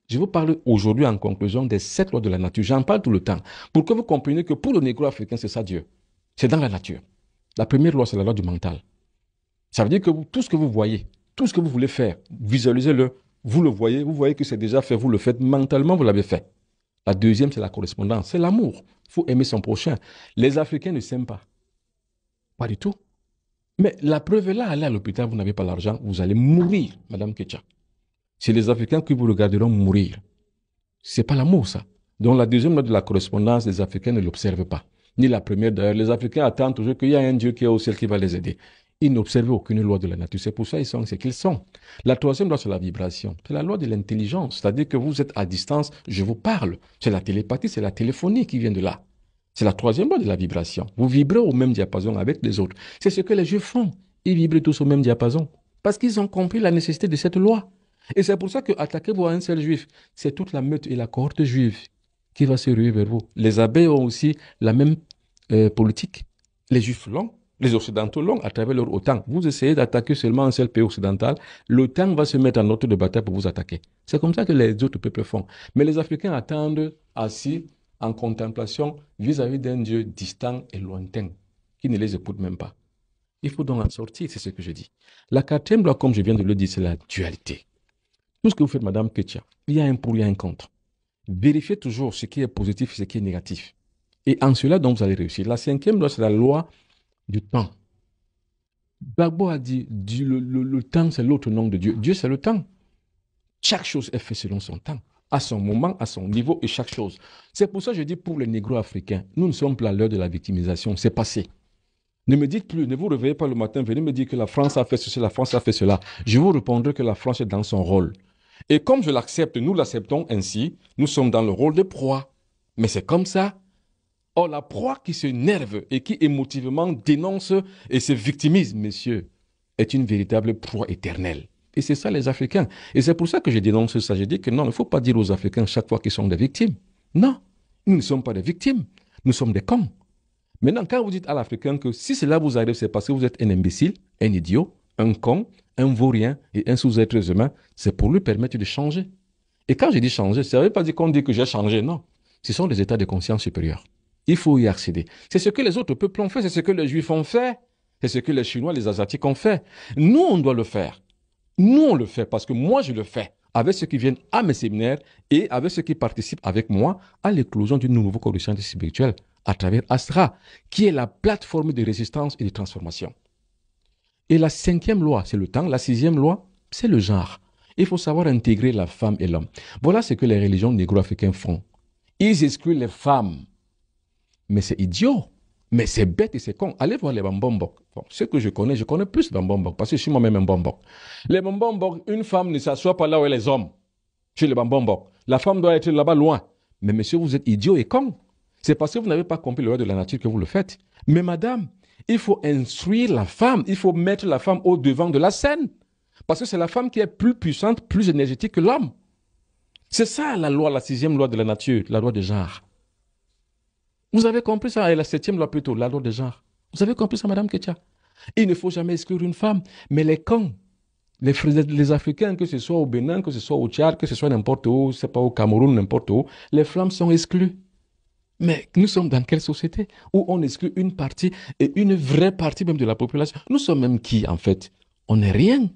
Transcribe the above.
Je vous parle aujourd'hui en conclusion des 7 lois de la nature. J'en parle tout le temps pour que vous compreniez que pour le négro-africain, c'est ça Dieu. C'est dans la nature. La première loi, c'est la loi du mental. Ça veut dire que tout ce que vous voyez, tout ce que vous voulez faire, visualisez-le, vous voyez que c'est déjà fait, vous le faites mentalement, vous l'avez fait. La deuxième, c'est la correspondance, c'est l'amour. Il faut aimer son prochain. Les Africains ne s'aiment pas. Pas du tout. Mais la preuve est là, allez à l'hôpital, vous n'avez pas l'argent, vous allez mourir, Madame Ketcha. C'est les Africains qui vous regarderont mourir. C'est pas l'amour, ça. Donc la deuxième loi de la correspondance, les Africains ne l'observent pas. Ni la première d'ailleurs. Les Africains attendent toujours qu'il y ait un Dieu qui est au ciel qui va les aider. Ils n'observent aucune loi de la nature. C'est pour ça qu'ils sont ce qu'ils sont. La troisième loi, c'est la vibration. C'est la loi de l'intelligence. C'est-à-dire que vous êtes à distance, je vous parle. C'est la télépathie, c'est la téléphonie qui vient de là. C'est la troisième loi de la vibration. Vous vibrez au même diapason avec les autres. C'est ce que les Juifs font. Ils vibrent tous au même diapason. Parce qu'ils ont compris la nécessité de cette loi. Et c'est pour ça que attaquez-vous à un seul juif. C'est toute la meute et la cohorte juive qui va se ruer vers vous. Les abeilles ont aussi la même politique. Les juifs l'ont, les occidentaux l'ont à travers leur OTAN. Vous essayez d'attaquer seulement un seul pays occidental, l'OTAN va se mettre en ordre de bataille pour vous attaquer. C'est comme ça que les autres peuples font. Mais les Africains attendent assis en contemplation vis-à-vis d'un Dieu distant et lointain, qui ne les écoute même pas. Il faut donc en sortir, c'est ce que je dis. La quatrième loi, comme je viens de le dire, c'est la dualité. Tout ce que vous faites, Madame Ketcha, il y a un pour, il y a un contre. Vérifiez toujours ce qui est positif et ce qui est négatif. Et en cela, donc, vous allez réussir. La cinquième loi, c'est la loi du temps. Gbagbo a dit, le temps, c'est l'autre nom de Dieu. Dieu, c'est le temps. Chaque chose est faite selon son temps, à son moment, à son niveau et chaque chose. C'est pour ça que je dis pour les négro-africains, nous ne sommes plus à l'heure de la victimisation, c'est passé. Ne me dites plus, ne vous réveillez pas le matin, venez me dire que la France a fait ceci, la France a fait cela. Je vous répondrai que la France est dans son rôle. Et comme je l'accepte, nous l'acceptons ainsi, nous sommes dans le rôle de proie. Mais c'est comme ça. Or, la proie qui se nerve et qui émotivement dénonce et se victimise, messieurs, est une véritable proie éternelle. Et c'est ça les Africains. Et c'est pour ça que je dénonce ça. Je dis que non, il ne faut pas dire aux Africains chaque fois qu'ils sont des victimes. Non, nous ne sommes pas des victimes. Nous sommes des cons. Maintenant, quand vous dites à l'Africain que si cela vous arrive, c'est parce que vous êtes un imbécile, un idiot, un con, un vaurien et un sous-être humain, c'est pour lui permettre de changer. Et quand je dis changer, ça ne veut pas dire qu'on dit que j'ai changé, non. Ce sont des états de conscience supérieurs. Il faut y accéder. C'est ce que les autres peuples ont fait, c'est ce que les Juifs ont fait, c'est ce que les Chinois, les Asiatiques ont fait. Nous, on doit le faire. Nous, on le fait parce que moi, je le fais avec ceux qui viennent à mes séminaires et avec ceux qui participent avec moi à l'éclosion d'une nouvelle conscience spirituelle à travers Astra, qui est la plateforme de résistance et de transformation. Et la cinquième loi, c'est le temps. La sixième loi, c'est le genre. Il faut savoir intégrer la femme et l'homme. Voilà ce que les religions négro-africaines font. Ils excluent les femmes. Mais c'est idiot. Mais c'est bête et c'est con. Allez voir les Bambombok. Bon, ce que je connais plus Bambombok parce que je suis moi-même un Bambok. Les Bambombok, une femme ne s'assoit pas là où est les hommes. Chez les Bambombok. La femme doit être là-bas loin. Mais monsieur, vous êtes idiot et con. C'est parce que vous n'avez pas compris le loi de la nature que vous le faites. Mais madame, il faut instruire la femme. Il faut mettre la femme au devant de la scène. Parce que c'est la femme qui est plus puissante, plus énergétique que l'homme. C'est ça la loi, la sixième loi de la nature, la loi de genre. Vous avez compris ça, et la septième loi plutôt, la loi de genre. Vous avez compris ça, Madame Ketcha? Il ne faut jamais exclure une femme. Mais les cons, les Africains, que ce soit au Bénin, que ce soit au Tchad, que ce soit n'importe où, c'est pas au Cameroun, n'importe où, les femmes sont exclues. Mais nous sommes dans quelle société où on exclut une partie et une vraie partie même de la population? Nous sommes même qui, en fait? On n'est rien.